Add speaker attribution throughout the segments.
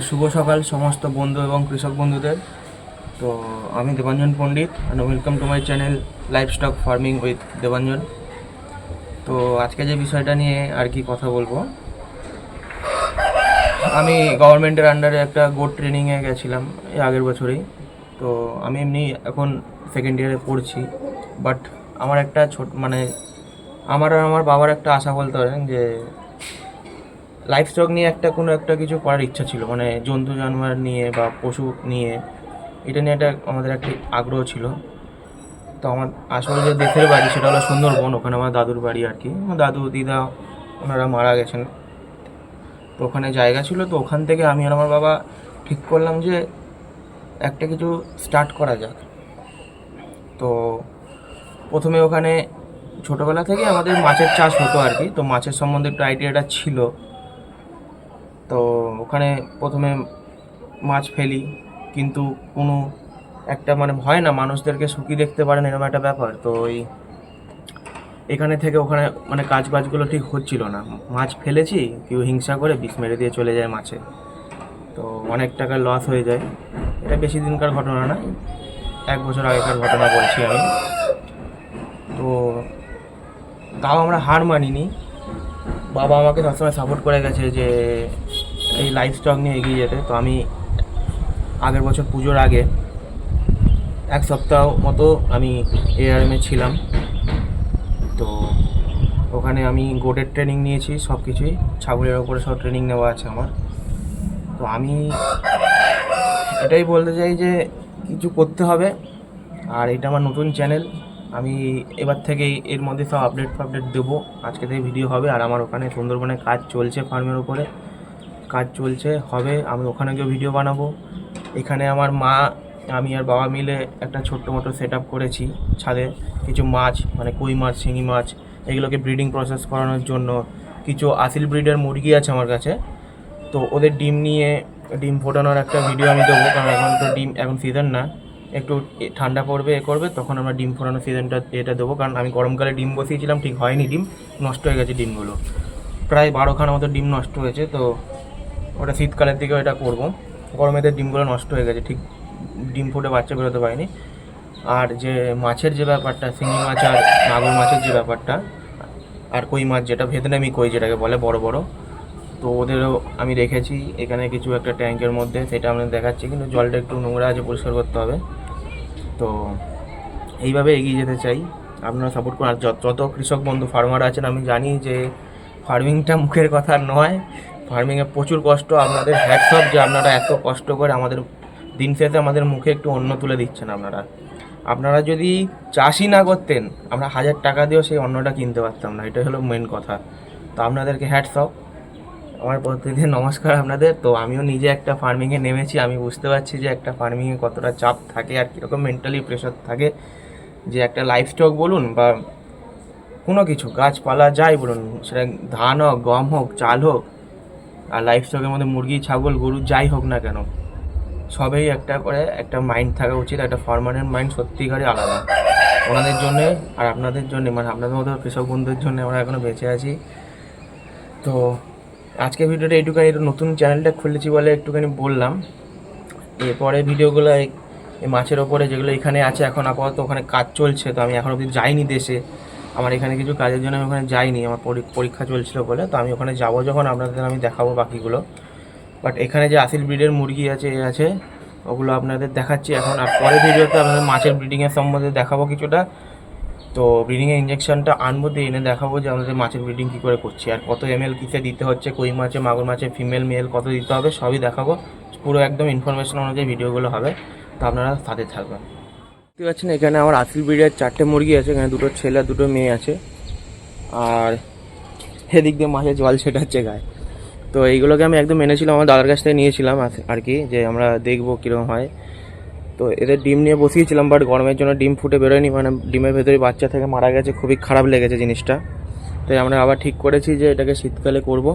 Speaker 1: শুভ সকাল সমস্ত বন্ধু এবং কৃষক বন্ধুদের। তো আমি Debanjan Pandit and welcome to my channel livestock farming with Debanjan. তো আজকে যে বিষয়টা নিয়ে আর কি কথা বলবো, আমি গভর্নমেন্টের আন্ডারে একটা গোট ট্রেনিংয়ে গেছিলাম এই আগের বছরেই। তো আমি এমনি এখন সেকেন্ড ইয়ারে পড়ছি, বাট আমার একটা আমার আর আমার বাবার একটা আশা বলতে পারেন যে লাইফ স্টক নিয়ে কোনো একটা কিছু করার ইচ্ছা ছিল, মানে জন্তু জানোয়ার নিয়ে বা পশু নিয়ে, এটা নিয়ে আমাদের একটা আগ্রহ ছিল। তো আমার আসলে যে দেশের বাড়ি সেটা হলো সুন্দরবন, ওখানে আমার দাদুর বাড়ি আর কি। আমার দাদু দিদা ওনারা মারা গেছেন, তো ওখানে জায়গা ছিল। তো ওখান থেকে আমি আর আমার বাবা ঠিক করলাম যে একটা কিছু স্টার্ট করা যাক। তো প্রথমে ওখানে ছোটোবেলা থেকে আমাদের মাছের চাষ হতো আর কি, তো মাছের সম্বন্ধে একটু আইডিয়াটা ছিল। তো ওখানে প্রথমে মাছ ফেলি, কিন্তু কোনো একটা হয় না, মানুষদেরকে সুখী দেখতে পারেন এরকম একটা ব্যাপার। তো এখানে থেকে ওখানে কাজ বাজগুলো ঠিক হচ্ছিল না। মাছ ফেলেছি, কেউ হিংসা করে বিষ মেরে দিয়ে চলে যায় মাছে, তো অনেক টাকা লস হয়ে যায়। এটা বেশি দিনকার ঘটনা না, 1 বছর আগেকার ঘটনা বলছি আমি। তো তাও আমরা হার মানিনি, বাবা আমাকে সবসময় সাপোর্ট করে গেছে যে এই লাইফ স্টক নিয়ে এগিয়ে যেতে। তো আমি আগের বছর পুজোর আগে 1 সপ্তাহ মতো আমি এআরএমে ছিলাম। তো ওখানে আমি গোটের ট্রেনিং নিয়েছি, সব কিছুই ছাগলের ওপরে সব ট্রেনিং নেওয়া আছে আমার। তো আমি এটাই বলতে চাই যে কিছু করতে হবে। আর এটা আমার নতুন চ্যানেল, আমি এবার থেকেই এর মধ্যে সব আপডেট দেবো। আজকে থেকে ভিডিও হবে। আর আমার ওখানে সুন্দরবনে কাজ চলছে, ফার্মের ওপরে কাজ চলছে, হবে। আমি ওখানে গিয়ে ভিডিও বানাবো। এখানে আমার মা, আমি আর বাবা মিলে একটা ছোট্ট মোটো সেট আপ করেছি ছাদে। কিছু মাছ কই মাছ, শিঙি মাছ, এগুলোকে ব্রিডিং প্রসেস করানোর জন্য কিছু আসিল ব্রিডের মুরগি আছে আমার কাছে। তো ওদের ডিম ফোটানোর একটা ভিডিও আমি দেবো, কারণ এখন তো এখন সিজন না, একটু ঠান্ডা পড়বে করবে তখন আমরা ডিম ফোটানোর সিজনটা এটা দেবো। কারণ আমি গরমকালে ডিম বসিয়েছিলাম, ঠিক হয়নি, ডিম নষ্ট হয়ে গেছে। ডিমগুলো প্রায় 12খানা মতো ডিম নষ্ট হয়েছে। তো ওটা শীতকালের দিকে ওটা করবো। গরমেতে ডিমগুলো নষ্ট হয়ে গেছে, ঠিক ডিম ফুটে বাচ্চা বেরোতে পারেনি। আর যে মাছের যে ব্যাপারটা, শিঙি মাছ আর মাগুর মাছের যে ব্যাপারটা, আর কই মাছ যেটা ভিয়েতনামি কই যেটাকে বলে বড় বড়, তো ওদেরও আমি রেখেছি এখানে কিছু একটা ট্যাঙ্কের মধ্যে, সেটা আপনাদের দেখাচ্ছি। কিন্তু জলটা একটু নোংরা আছে, পরিষ্কার করতে হবে। তো এইভাবে এগিয়ে যেতে চাই, আপনারা সাপোর্ট করুন। আর যত কৃষক বন্ধু ফার্মার আছেন, আমি জানি যে ফার্মিংটা মুখের কথা নয়, ফার্মিংয়ে প্রচুর কষ্ট। আপনাদের হ্যাটস অফ যে আপনারা এত কষ্ট করে আমাদের দিন শেষে আমাদের মুখে একটু অন্ন তুলে দিচ্ছেন। আপনারা যদি চাষই না করতেন, আমরা 1000 টাকা দিয়েও সেই অন্নটা কিনতে পারতাম না। এটা হলো মেন কথা। তো আপনাদেরকে হ্যাটস অফ, আমার প্রতিদিন নমস্কার আপনাদের। তো আমিও নিজে একটা ফার্মিংয়ে নেমেছি, আমি বুঝতে পারছি যে একটা ফার্মিংয়ে কতটা চাপ থাকে আর কীরকম মেন্টালি প্রেশার থাকে। যে একটা লাইফ স্টক বলুন বা কোনো কিছু গাছপালা যাই বলুন, সেটা ধান হোক, গম হোক, চাল হোক, আর লাইফ স্টকের মধ্যে মুরগি, ছাগল, গরু যাই হোক না কেন, সবেই একটা করে একটা মাইন্ড থাকা উচিত। একটা ফার্মারের মাইন্ড সত্যিকারই আলাদা। ওনাদের জন্যে আর আপনাদের জন্যে, আপনাদের মতো কৃষক বন্ধুদের জন্য আমরা এখনও বেঁচে আছি। তো আজকে ভিডিওটা একটু নতুন চ্যানেলটা খুলেছি বলে একটুখানি বললাম। এরপরে ভিডিওগুলো এই মাছের ওপরে যেগুলো এখানে আছে, এখন আপাতত ওখানে কাজ চলছে। তো আমি এখন অবধি যাইনি দেশে, আমার এখানে কিছু কাজের জন্য আমি ওখানে যাইনি, আমার পরীক্ষা চলছিল বলে। তো আমি ওখানে যাবো যখন, আপনাদের আমি দেখাবো বাকিগুলো। বাট এখানে যে আসিল ব্রিডের মুরগি আছে ওগুলো আপনাদের দেখাচ্ছি এখন। আর পরে ভিডিওতে আপনাদের মাছের ব্রিডিংয়ের সম্বন্ধে দেখাবো কিছুটা। তো ব্রিডিংয়ের ইঞ্জেকশনটা আনবো, দিয়ে এনে দেখাবো যে আমাদের মাছের ব্রিডিং কী করে করছি, আর কত ml কিসে দিতে হচ্ছে, কই মাছে, মাগুর মাছে ফিমেল মেল কত দিতে হবে, সবই দেখাবো। পুরো একদম ইনফরমেশন অনুযায়ী ভিডিওগুলো হবে। তো আপনারা সাথে থাকবেন। দেখতে পাচ্ছেন এখানে আমার আসিল ব্রিডের 4টে মুরগি আছে, এখানে 2টো ছেলে আর 2টো মেয়ে আছে। আর এদিক দিয়ে মাছের জল ছেটাচ্ছে গায়ে। তো এইগুলোকে আমি একদম এনেছিলাম, আমার দাদার কাছ থেকে নিয়েছিলাম আর কি, যে আমরা দেখবো কীরকম হয়। তো এদের ডিম নিয়ে বসিয়েছিলাম, বাট গরমের জন্য ডিম ফুটে বেরোয়নি, ডিমের ভেতরে বাচ্চা থেকে মারা গেছে। খুবই খারাপ লেগেছে জিনিসটা। তাই আমরা আবার ঠিক করেছি যে এটাকে শীতকালে করব।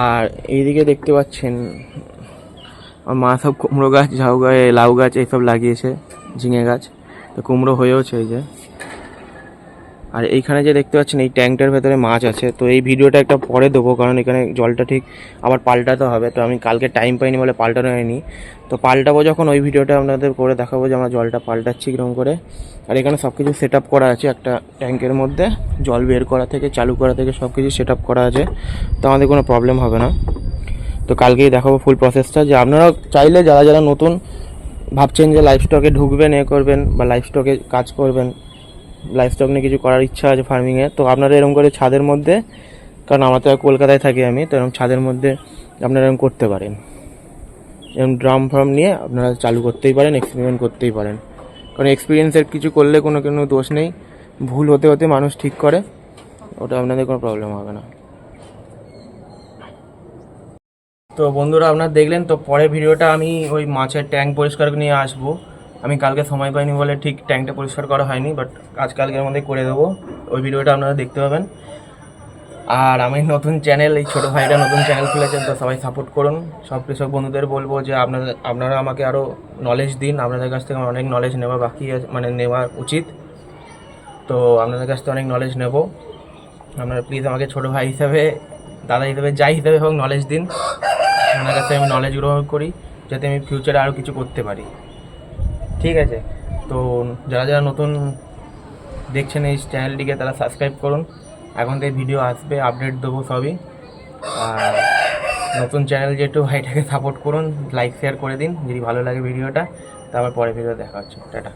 Speaker 1: আর এইদিকে দেখতে পাচ্ছেন আমার মা সব কুমড়ো গাছ, ঝাউ গাছ, লাউ গাছ এইসব লাগিয়েছে, ঝিঙে গাছ। তো কুমড়ো হয়েওছে, এই যে আর এইখানে যে দেখতে পাচ্ছেন এই ট্যাঙ্কটার ভেতরে মাছ আছে, তো এই ভিডিওটা একটা পরে দেবো, কারণ এখানে জলটা ঠিক আবার পাল্টাতে হবে। তো আমি কালকে টাইম পাইনি বলে পাল্টানো হয়নি, তো পাল্টাবো যখন ওই ভিডিওটা আপনাদের করে দেখাবো যে আমরা জলটা পাল্টাচ্ছি কীরকম করে। আর এখানে সব কিছু সেট আপ করা আছে, একটা ট্যাঙ্কের মধ্যে জল বের করা থেকে চালু করা থেকে সব কিছু সেট আপ করা আছে, তো আমাদের কোনো প্রবলেম হবে না। তো কালকেই দেখাবো ফুল প্রসেসটা। যে আপনারা চাইলে যারা যারা নতুন ভাবছেন যে লাইফ স্টকে ঢুকবেন, করবেন বা লাইফ স্টকে কাজ করবেন, লাইফ স্টক নিয়ে কিছু করার ইচ্ছা আছে ফার্মিংয়ে, তো আপনারা এরকম করে ছাদের মধ্যে, কারণ আমার তো কলকাতায় থাকি আমি, তো এরকম ছাদের মধ্যে আপনারা এরকম করতে পারেন। এরকম ড্রাম ফার্ম নিয়ে আপনারা চালু করতেই পারেন, এক্সপেরিমেন্ট করতেই পারেন, কারণ এক্সপিরিয়েন্সের কিছু করলে কোনো দোষ নেই, ভুল হতে হতে মানুষ ঠিক করে, ওটা আপনাদের কোনো প্রবলেম হবে না। তো বন্ধুরা আপনারা দেখলেন, তো পরের ভিডিওটা আমি ওই মাছের ট্যাঙ্ক পরিষ্কার নিয়ে আসবো। আমি কালকে সময় পাইনি বলে ঠিক ট্যাঙ্কটা পরিষ্কার করা হয়নি, বাট কালকের মধ্যে করে দেবো। ওই ভিডিওটা আপনারা দেখতে পাবেন। আর আমি নতুন চ্যানেল, এই ছোটো ভাইটা নতুন চ্যানেল খুলেছেন, তো সবাই সাপোর্ট করুন। সব কৃষক বন্ধুদের বলবো যে আপনারা আমাকে আরও নলেজ দিন, আপনাদের কাছ থেকে আমার অনেক নলেজ নেওয়া বাকি আছে, মানে নেওয়া উচিত। তো আপনাদের কাছ থেকে অনেক নলেজ নেব, আপনারা প্লিজ আমাকে ছোটো ভাই হিসাবে, দাদা হিসাবে, যাই হিসাবে হোক নলেজ দিন। আপনার কাছে আমি নলেজ গ্রহণ করি, যাতে আমি ফিউচারে আরও কিছু করতে পারি। ঠিক আছে? তো যারা যারা নতুন দেখছেন এই চ্যানেলটিকে, তারা সাবস্ক্রাইব করুন। এখন থেকে ভিডিও আসবে, আপডেট দেবো সবই। আর নতুন চ্যানেল যেহেতু, ভাইটাকে সাপোর্ট করুন, লাইক শেয়ার করে দিন যদি ভালো লাগে ভিডিওটা। তারপর পরে ভিডিও দেখা হচ্ছে। টাটা।